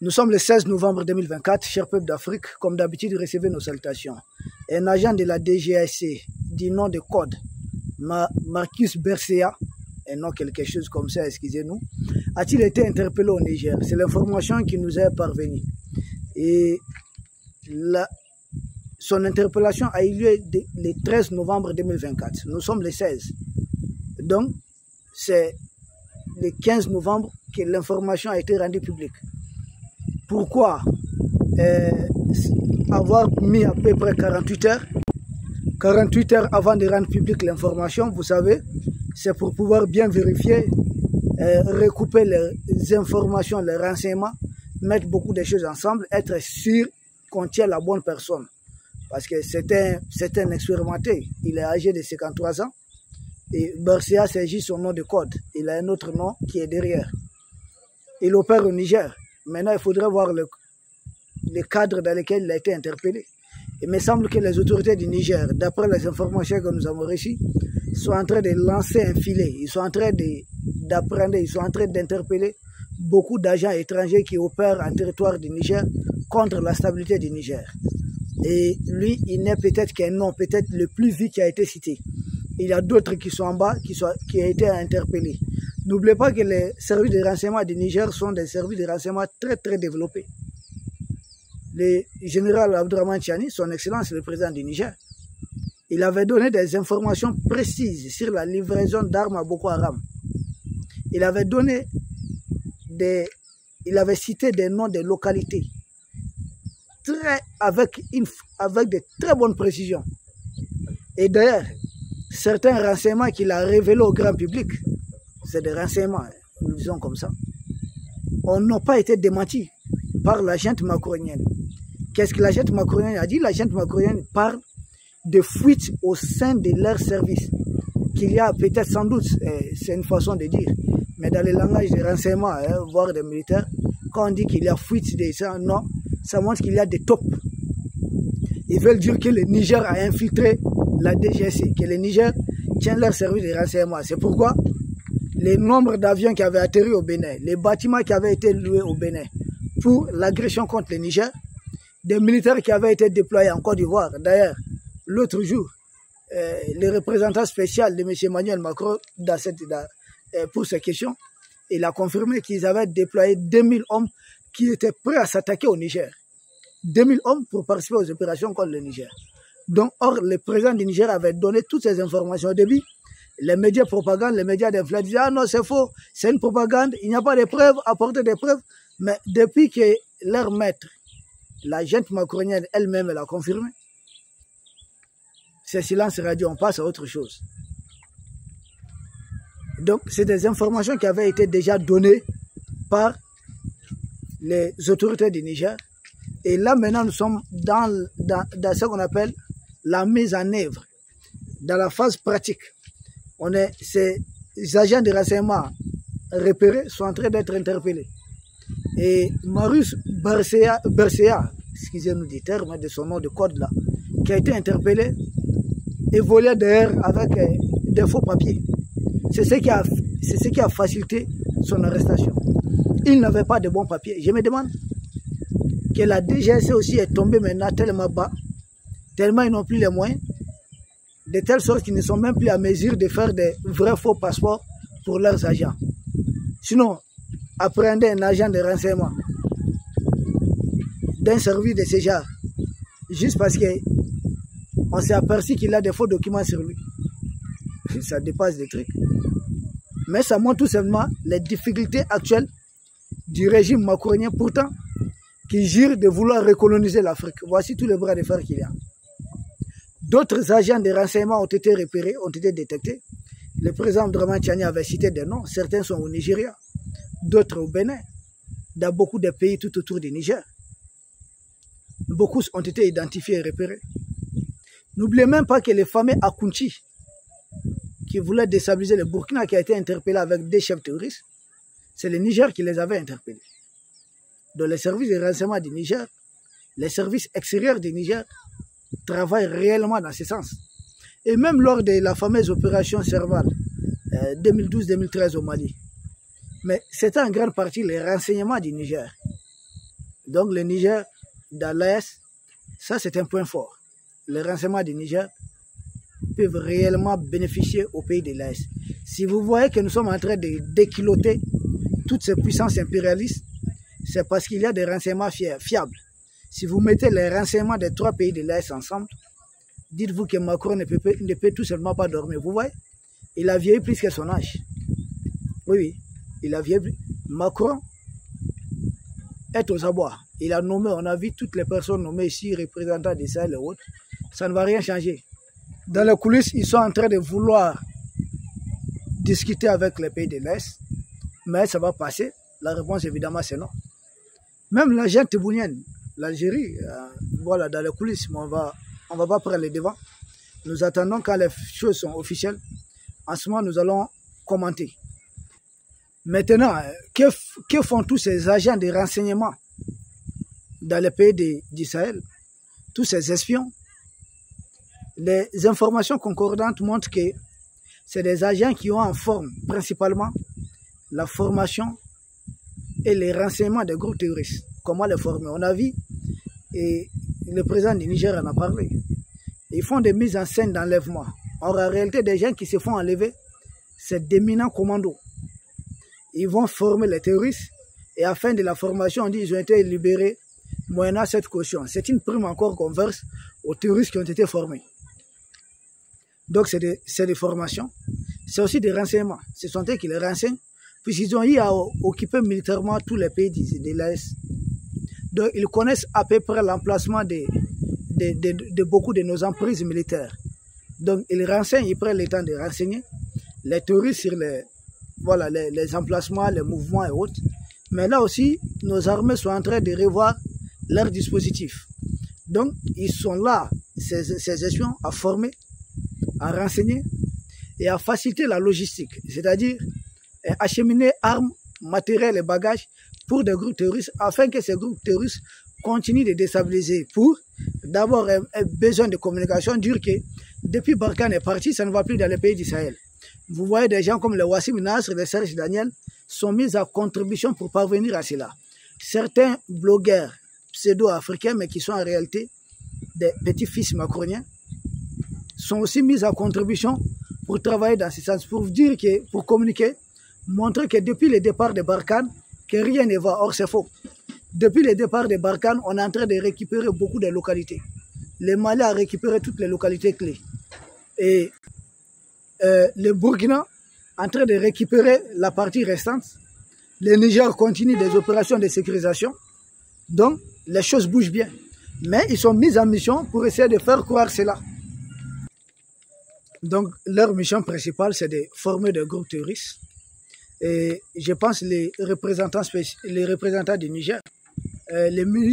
Nous sommes le 16 novembre 2024, cher peuple d'Afrique. Comme d'habitude, recevez nos salutations. Un agent de la DGSC, du nom de code, Marcus Bersea, un nom quelque chose comme ça, excusez-nous, a-t-il été interpellé au Niger? C'est l'information qui nous est parvenue. Et son interpellation a eu lieu le 13 novembre 2024. Nous sommes le 16. Donc, c'est le 15 novembre que l'information a été rendue publique. Pourquoi avoir mis à peu près 48 heures avant de rendre publique l'information? Vous savez, c'est pour pouvoir bien vérifier, recouper les informations, les renseignements, mettre beaucoup de choses ensemble, être sûr qu'on tient la bonne personne. Parce que c'est un expérimenté. Il est âgé de 53 ans. Et Bersea, c'est juste son nom de code. Il a un autre nom qui est derrière. Il opère au Niger. Maintenant, il faudrait voir le cadre dans lequel il a été interpellé. Il me semble que les autorités du Niger, d'après les informations que nous avons reçues, sont en train de lancer un filet. Ils sont en train d'apprendre, ils sont en train d'interpeller beaucoup d'agents étrangers qui opèrent en territoire du Niger contre la stabilité du Niger. Et lui, il n'est peut-être qu'un nom, peut-être le plus vite qui a été cité. Il y a d'autres qui sont en bas, qui ont été interpellés. N'oubliez pas que les services de renseignement du Niger sont des services de renseignement très très développés. Le général Abdourahmane Tiani, son excellence le président du Niger, il avait donné des informations précises sur la livraison d'armes à Boko Haram. Il avait cité des noms de localités avec de très bonnes précisions. Et d'ailleurs, certains renseignements qu'il a révélés au grand public, c'est des renseignements, nous disons comme ça, n'ont pas été démentis par l'agent macronienne. Qu'est-ce que l'agent macronienne a dit? L'agent macronienne parle de fuite au sein de leur service. Qu'il y a peut-être sans doute, c'est une façon de dire, mais dans le langage des renseignements, voire des militaires, quand on dit qu'il y a fuite des gens, non, ça montre qu'il y a des tops. Ils veulent dire que le Niger a infiltré la DGSC, que le Niger tient leur service de renseignement. C'est pourquoi le nombre d'avions qui avaient atterri au Bénin, les bâtiments qui avaient été loués au Bénin pour l'agression contre le Niger, des militaires qui avaient été déployés en Côte d'Ivoire. D'ailleurs, l'autre jour, le représentant spécial de M. Emmanuel Macron pour ces questions, il a confirmé qu'ils avaient déployé 2000 hommes qui étaient prêts à s'attaquer au Niger. 2000 hommes pour participer aux opérations contre le Niger. Donc, or, le président du Niger avait donné toutes ces informations au début. Les médias propagande, les médias d'influence disaient « Ah non, c'est faux, c'est une propagande, il n'y a pas de preuves, apportez des preuves. » Mais depuis que leur maître, la gente macronienne elle-même, elle a confirmé, c'est silence radio, on passe à autre chose. Donc, c'est des informations qui avaient été déjà données par les autorités du Niger. Et là, maintenant, nous sommes dans ce qu'on appelle la mise en œuvre, dans la phase pratique. Ces agents de renseignement repérés sont en train d'être interpellés. Et Marcus Bersea, excusez-nous du terme, de son nom de code là, qui a été interpellé, évoluait derrière avec des faux papiers. C'est ce qui a facilité son arrestation. Il n'avait pas de bons papiers. Je me demande que la DGSC aussi est tombée maintenant tellement bas, tellement ils n'ont plus les moyens, de telle sorte qu'ils ne sont même plus à mesure de faire des vrais faux passeports pour leurs agents. Sinon, appréhender un agent de renseignement d'un service de ce genre, juste parce qu'on s'est aperçu qu'il a des faux documents sur lui, ça dépasse des trucs. Mais ça montre tout simplement les difficultés actuelles du régime macronien, pourtant, qui jure de vouloir recoloniser l'Afrique. Voici tous les bras de fer qu'il y a. D'autres agents de renseignement ont été repérés, ont été détectés. Le président Abdourahmane Tiani avait cité des noms. Certains sont au Nigeria, d'autres au Bénin, dans beaucoup de pays tout autour du Niger. Beaucoup ont été identifiés et repérés. N'oubliez même pas que le fameux Akounchi, qui voulait déstabiliser le Burkina, qui a été interpellé avec des chefs terroristes, c'est le Niger qui les avait interpellés. Donc les services de renseignement du Niger, les services extérieurs du Niger, travaillent réellement dans ce sens. Et même lors de la fameuse opération Serval 2012-2013 au Mali, mais c'était en grande partie les renseignements du Niger Donc le Niger, dans l'AES, ça c'est un point fort. Les renseignements du Niger peuvent réellement bénéficier au pays de l'AES. Si vous voyez que nous sommes en train de déquiloter toutes ces puissances impérialistes, c'est parce qu'il y a des renseignements fiables. Si vous mettez les renseignements des 3 pays de l'AES ensemble, dites-vous que Macron ne peut tout simplement pas dormir. Vous voyez, il a vieilli plus que son âge. Oui, il a vieilli. Macron est aux abois. Il a nommé, on a vu toutes les personnes nommées ici, représentants des Sahel et autres. Ça ne va rien changer. Dans les coulisses, ils sont en train de vouloir discuter avec les pays de l'Est, mais ça va passer. La réponse, évidemment, c'est non. Même la junte téboulienne, l'Algérie, voilà, dans les coulisses, mais on va pas prendre les devants. Nous attendons quand les choses sont officielles. En ce moment, nous allons commenter. Maintenant, que font tous ces agents de renseignement dans les pays du Sahel, tous ces espions? Les informations concordantes montrent que c'est des agents qui ont en forme principalement la formation et les renseignements des groupes terroristes. Comment les former? On a vu, et le président du Niger en a parlé. Ils font des mises en scène d'enlèvement. Or, en réalité, des gens qui se font enlever, c'est d'éminents commandos. Ils vont former les terroristes et à la fin de la formation, on dit qu'ils ont été libérés moyennant cette caution. C'est une prime encore qu'on verse aux terroristes qui ont été formés. Donc, c'est des formations. C'est aussi des renseignements. Ce sont eux qui les renseignent, puisqu'ils ont eu à occuper militairement tous les pays de l'AES. Donc, ils connaissent à peu près l'emplacement de beaucoup de nos emprises militaires. Donc, ils renseignent, ils prennent le temps de renseigner les terroristes sur les emplacements, les mouvements et autres. Mais là aussi, nos armées sont en train de revoir leurs dispositifs. Donc, ils sont là, ces espions, à former, à renseigner et à faciliter la logistique, c'est-à-dire acheminer armes, matériel et bagages pour des groupes terroristes afin que ces groupes terroristes continuent de déstabiliser pour d'abord un besoin de communication, dire que depuis Barkhane est parti, ça ne va plus dans les pays du Sahel. Vous voyez des gens comme le Wassim Nasr, le Serge Daniel sont mis à contribution pour parvenir à cela. Certains blogueurs pseudo-africains, mais qui sont en réalité des petits-fils macroniens, sont aussi mis à contribution pour travailler dans ce sens, pour communiquer, montrer que depuis le départ de Barkhane, que rien ne va. Or, c'est faux. Depuis le départ de Barkhane, on est en train de récupérer beaucoup de localités. Le Mali a récupéré toutes les localités clés. Et le Burkina en train de récupérer la partie restante. Le Niger continue des opérations de sécurisation. Donc, les choses bougent bien. Mais ils sont mis en mission pour essayer de faire croire cela. Donc, leur mission principale, c'est de former des groupes terroristes. Et je pense les représentants du Niger,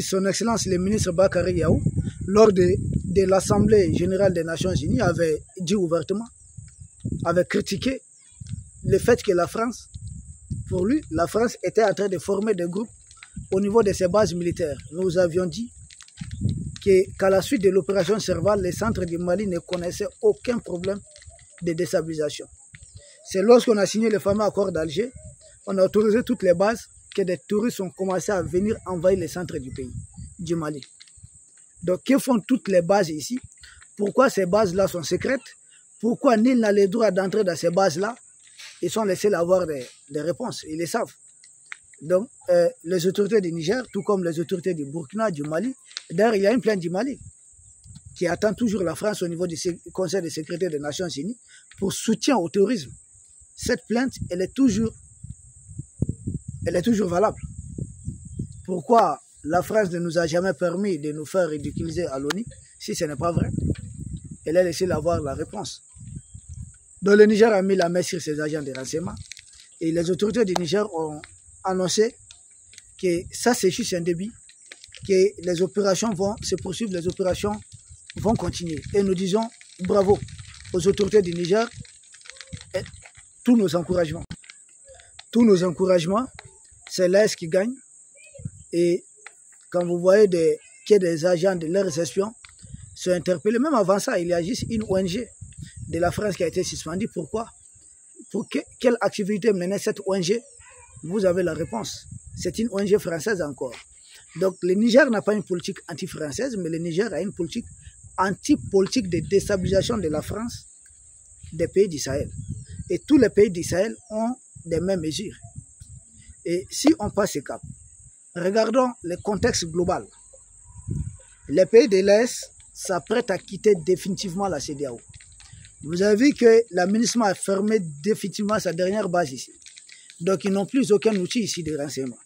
son Excellence le ministre Bakary Yaou, lors de l'Assemblée générale des Nations Unies, avait dit ouvertement, avait critiqué le fait que la France, pour lui, la France était en train de former des groupes au niveau de ses bases militaires. Nous avions dit qu'à la suite de l'opération Serval, les centres du Mali ne connaissaient aucun problème de déstabilisation. C'est lorsqu'on a signé le fameux accord d'Alger, on a autorisé toutes les bases que des touristes ont commencé à venir envahir les centres du pays, du Mali. Donc, que font toutes les bases ici? Pourquoi ces bases-là sont secrètes? Pourquoi nul n'a le droit d'entrer dans ces bases-là? Ils sont les seuls à avoir des réponses, ils le savent. Donc, les autorités du Niger, tout comme les autorités du Burkina, du Mali, d'ailleurs, il y a une plainte du Mali qui attend toujours la France au niveau du Conseil de sécurité des Nations Unies pour soutien au terrorisme. Cette plainte, elle est toujours valable. Pourquoi la France ne nous a jamais permis de nous faire ridiculiser à l'ONU si ce n'est pas vrai? Elle a laissé avoir la réponse. Donc le Niger a mis la main sur ses agents de renseignement et les autorités du Niger ont annoncé que ça c'est juste un début, que les opérations vont se poursuivre, les opérations vont continuer. Et nous disons bravo aux autorités du Niger et tous nos encouragements. Tous nos encouragements, c'est l'AES qui gagne. Et quand vous voyez que des agents de leurs espions sont interpellés, même avant ça, il y a juste une ONG de la France qui a été suspendue. Pourquoi? Pour quelle activité menait cette ONG? Vous avez la réponse. C'est une ONG française encore. Donc le Niger n'a pas une politique anti-française, mais le Niger a une politique anti-politique de déstabilisation de la France, des pays du Sahel. Et tous les pays du Sahel ont des mêmes mesures. Et si on passe ce cap, regardons le contexte global. Les pays de l'Est s'apprêtent à quitter définitivement la CEDEAO. Vous avez vu que l'administration a fermé définitivement sa dernière base ici. Donc ils n'ont plus aucun outil ici de renseignement.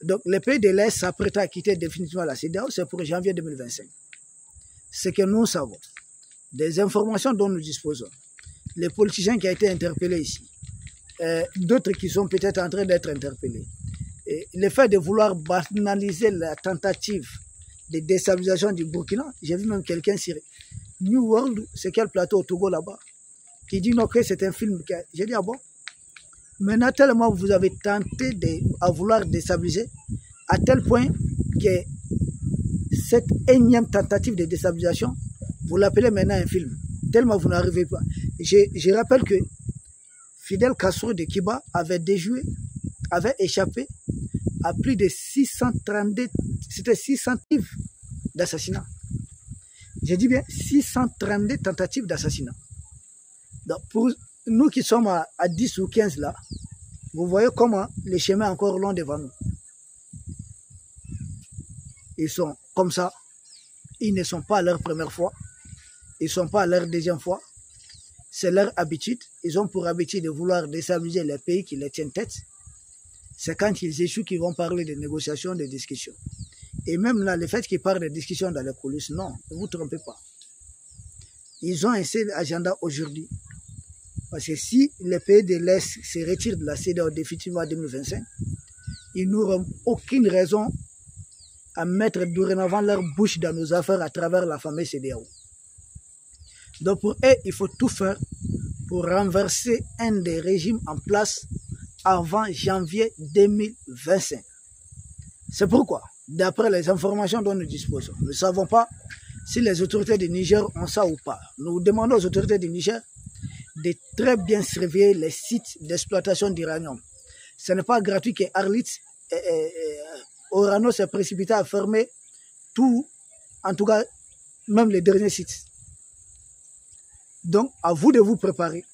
Donc les pays de l'Est s'apprêtent à quitter définitivement la CEDEAO, c'est pour janvier 2025. Ce que nous savons, des informations dont nous disposons, les politiciens qui ont été interpellés ici, d'autres qui sont peut-être en train d'être interpellés, et le fait de vouloir banaliser la tentative de déstabilisation du Burkina, j'ai vu même quelqu'un sur New World, c'est quel plateau au Togo là-bas, qui dit non, que c'est un film. J'ai dit, ah bon? Maintenant, tellement vous avez tenté à vouloir déstabiliser, à tel point que cette énième tentative de déstabilisation, vous l'appelez maintenant un film. Tellement vous n'arrivez pas. Je rappelle que Fidel Castro de Cuba avait échappé à plus de 632, c'était 600 tentatives d'assassinat. J'ai dit bien 632 tentatives d'assassinat. Donc pour nous qui sommes à 10 ou 15 là, vous voyez comment le chemin est encore long devant nous. Ils sont comme ça, ils ne sont pas à leur première fois, ils ne sont pas à leur deuxième fois, c'est leur habitude, ils ont pour habitude de vouloir déstabiliser les pays qui les tiennent tête. C'est quand ils échouent qu'ils vont parler de négociations, de discussions. Et même là, le fait qu'ils parlent de discussions dans les coulisses, non, ne vous trompez pas. Ils ont un seul agenda aujourd'hui. Parce que si les pays de l'Est se retirent de la CEDEAO définitivement en 2025, ils n'auront aucune raison à mettre dorénavant leur bouche dans nos affaires à travers la fameuse CEDEAO. Donc pour eux, il faut tout faire pour renverser un des régimes en place avant janvier 2025. C'est pourquoi, d'après les informations dont nous disposons, nous ne savons pas si les autorités du Niger ont ça ou pas. Nous demandons aux autorités du Niger de très bien surveiller les sites d'exploitation d'uranium. Ce n'est pas gratuit que Arlit Orano s'est précipité à fermer tout, en tout cas, même les derniers sites. Donc, à vous de vous préparer.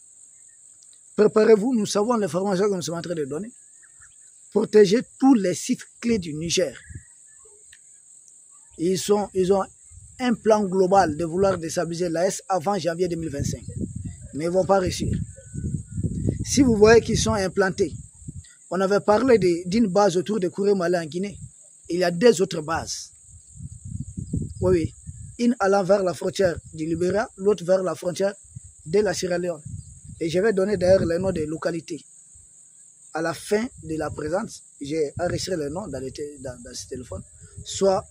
Préparez-vous, nous savons l'information que nous sommes en train de donner. Protégez tous les sites clés du Niger. Ils ont un plan global de vouloir déstabiliser l'AS avant janvier 2025. Mais ils ne vont pas réussir. Si vous voyez qu'ils sont implantés, on avait parlé d'une base autour de Kouré-Malé en Guinée. Il y a deux autres bases. Oui. Une allant vers la frontière du Libéria, l'autre vers la frontière de la Sierra Leone. Et je vais donner d'ailleurs les noms des localités. À la fin de la présence, j'ai enregistré les noms dans ce téléphone. Soit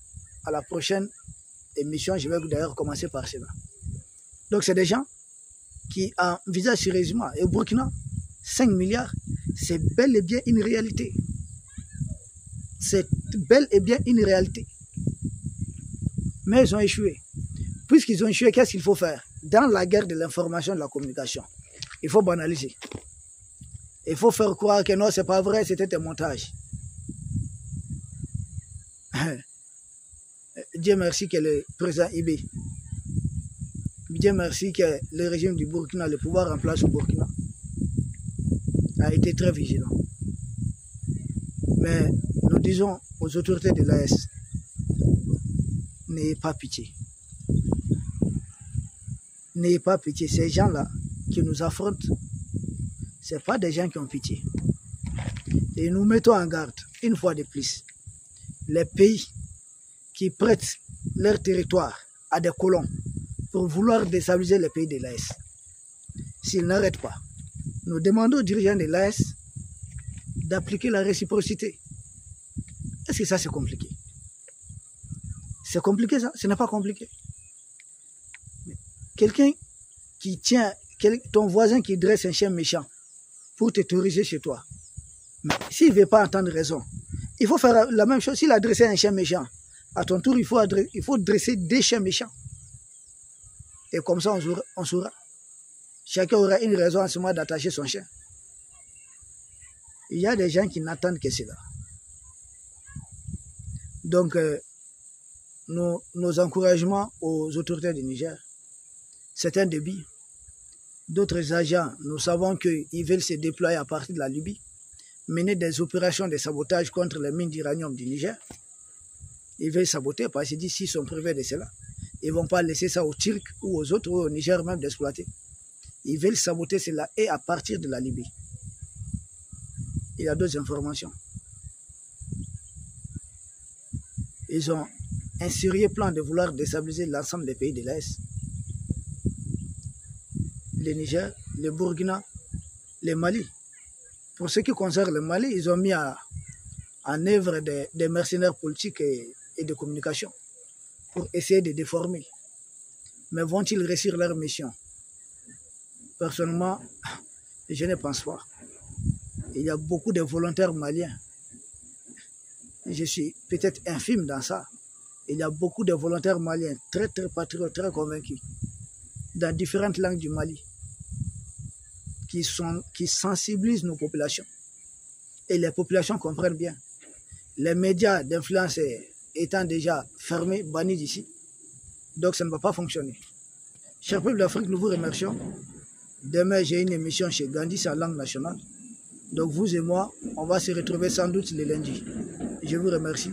à la prochaine émission, je vais d'ailleurs commencer par cela. Donc c'est des gens qui envisagent sérieusement. Et au Burkina, 5 milliards, c'est bel et bien une réalité. C'est bel et bien une réalité. Mais ils ont échoué. Puisqu'ils ont échoué, qu'est-ce qu'il faut faire? Dans la guerre de l'information et de la communication, il faut banaliser. Il faut faire croire que non, c'est pas vrai, c'était un montage. Dieu merci que le président Ibé, Dieu merci que le régime du Burkina, le pouvoir en place au Burkina, a été très vigilant. Mais nous disons aux autorités de l'AS, n'ayez pas pitié. N'ayez pas pitié. Ces gens-là qui nous affrontent, ce n'est pas des gens qui ont pitié. Et nous mettons en garde, une fois de plus, les pays qui prêtent leur territoire à des colons pour vouloir déstabiliser les pays de l'AS. S'ils n'arrêtent pas, nous demandons aux dirigeants de l'AS d'appliquer la réciprocité. Est-ce que ça c'est compliqué? C'est compliqué ça? Ce n'est pas compliqué. Quelqu'un qui tient, ton voisin qui dresse un chien méchant pour te terroriser chez toi. Mais s'il ne veut pas entendre raison, il faut faire la même chose. S'il a dressé un chien méchant, à ton tour, il faut dresser des chiens méchants. Et comme ça, on saura. Chacun aura une raison en ce moment d'attacher son chien. Il y a des gens qui n'attendent que cela. Donc, nos encouragements aux autorités du Niger, c'est un débit. D'autres agents, nous savons qu'ils veulent se déployer à partir de la Libye, mener des opérations de sabotage contre les mines d'uranium du Niger. Ils veulent saboter parce qu'ils disent s'ils sont privés de cela, ils ne vont pas laisser ça aux Turcs ou aux autres, ou au Niger même d'exploiter. Ils veulent saboter cela et à partir de la Libye. Il y a d'autres informations. Ils ont un sérieux plan de vouloir déstabiliser l'ensemble des pays de l'Est. Le Niger, le Burkina, le Mali. Pour ce qui concerne le Mali, ils ont mis en œuvre des mercenaires politiques et de communication pour essayer de déformer. Mais vont-ils réussir leur mission? Personnellement, je ne pense pas. Il y a beaucoup de volontaires maliens. Je suis peut-être infime dans ça. Il y a beaucoup de volontaires maliens très patriotes, très convaincus, dans différentes langues du Mali, qui sensibilisent nos populations. Et les populations comprennent bien. Les médias d'influence étant déjà fermés, bannis d'ici, donc ça ne va pas fonctionner. Chers peuples d'Afrique, nous vous remercions. Demain, j'ai une émission chez Gandhi, c'est en langue nationale. Donc vous et moi, on va se retrouver sans doute le lundi. Je vous remercie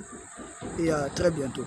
et à très bientôt.